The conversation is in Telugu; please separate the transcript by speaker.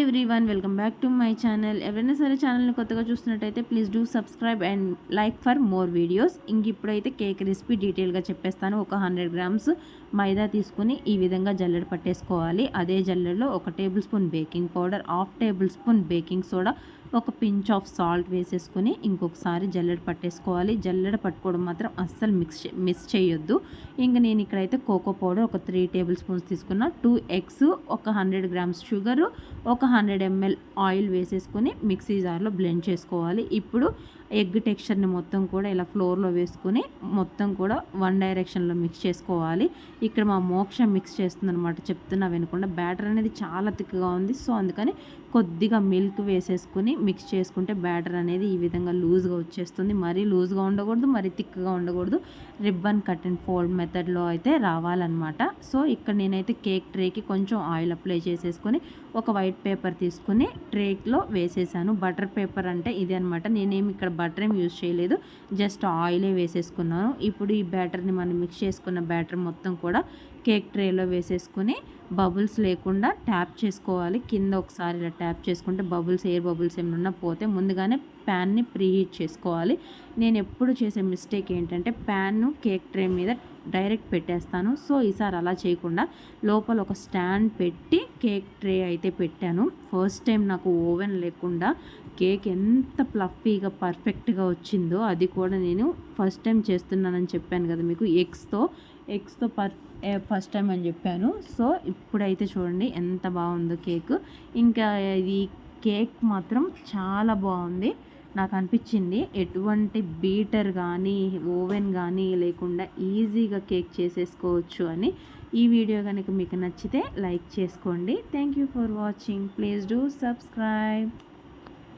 Speaker 1: Everyone, welcome back to my channel. ఎవరైనా సరే ఛానల్ని కొత్తగా చూస్తున్నట్టయితే please do subscribe and like for more videos. ఇప్పుడైతే కేక్ రెసిపీ డీటెయిల్గా చెప్పేస్తాను. ఒక 100 గ్రామ్స్ మైదా తీసుకుని ఈ విధంగా జల్లెడ పట్టేసుకోవాలి. అదే జల్లెడలో 1 table spoon baking powder, 1/2 table spoon baking soda, ఒక పించ్ ఆఫ్ సాల్ట్ వేసేసుకుని ఇంకొకసారి జల్లెడ పట్టేసుకోవాలి. జల్లెడ పట్టుకోవడం మాత్రం అస్సలు మిస్ చేయొద్దు. నేను ఇక్కడైతే కోకో పౌడర్ ఒక 3 టేబుల్ స్పూన్స్ తీసుకున్న, 2 ఎగ్స్, ఒక 100 గ్రామ్స్ షుగర్, ఒక 100 ml ఆయిల్ వేసేసుకొని మిక్సీ జార్లో బ్లెండ్ చేసుకోవాలి. ఇప్పుడు ఎగ్ టెక్స్చర్ని మొత్తం కూడా ఇలా ఫ్లోర్లో వేసుకుని మొత్తం కూడా వన్ డైరెక్షన్లో మిక్స్ చేసుకోవాలి. ఇక్కడ మా మోక్ష మిక్స్ చేస్తుంది అనమాట, చెప్తున్నా వినకుండా. బ్యాటర్ అనేది చాలా థిక్గా ఉంది, సో అందుకని కొద్దిగా మిల్క్ వేసేసుకుని మిక్స్ చేసుకుంటే బ్యాటర్ అనేది ఈ విధంగా లూజ్గా వచ్చేస్తుంది. మరీ లూజ్గా ఉండకూడదు, మరీ థిక్గా ఉండకూడదు. రిబ్బన్ కట్ అండ్ ఫోల్డ్ మెథడ్లో అయితే రావాలన్నమాట. సో ఇక్కడ నేనైతే కేక్ ట్రేకి కొంచెం ఆయిల్ అప్లై చేసేసుకొని ఒక వైట్ పేపర్ తీసుకుని ట్రేలో వేసేసాను. బటర్ పేపర్ అంటే ఇది అనమాట. నేనేమి ఇక్కడ బటర్ ఏమి యూజ్ చేయలేదు, జస్ట్ ఆయిలే వేసేసుకున్నాను. ఇప్పుడు ఈ బ్యాటర్ని మనం మిక్స్ చేసుకున్న బ్యాటర్ మొత్తం కూడా కేక్ ట్రేలో వేసేసుకుని బబుల్స్ లేకుండా ట్యాప్ చేసుకోవాలి. కింద ఒకసారి ఇలా ట్యాప్ చేసుకుంటే బబుల్స్, ఎయిర్ బబుల్స్ ఏమైనా పోతే ముందుగానే ప్యాన్ని ప్రీహీట్ చేసుకోవాలి. నేను ఎప్పుడు చేసే మిస్టేక్ ఏంటంటే ప్యాన్ను కేక్ ట్రే మీద డైరెక్ట్ పెట్టేస్తాను. సో ఈసారి అలా చేయకుండా లోపల ఒక స్టాండ్ పెట్టి కేక్ ట్రే అయితే పెట్టాను. ఫస్ట్ టైం నాకు ఓవెన్ లేకుండా కేక్ ఎంత ఫ్లఫీగా పర్ఫెక్ట్గా వచ్చిందో, అది కూడా నేను ఫస్ట్ టైం చేస్తున్నానని చెప్పాను కదా మీకు. ఎగ్స్తో ఫస్ట్ టైం అని చెప్పాను. సో ఇప్పుడైతే చూడండి ఎంత బాగుందో కేక్. ఇంకా ఇది కేక్ మాత్రం చాలా బాగుంది నాకు అనిపించింది. ఎటువంటి బీటర్ కానీ ఓవెన్ కానీ లేకుండా ఈజీగా కేక్ చేసేసుకోవచ్చు అని. ఈ వీడియో కనుక మీకు నచ్చితే లైక్ చేసుకోండి. Thank you for watching. Please do subscribe.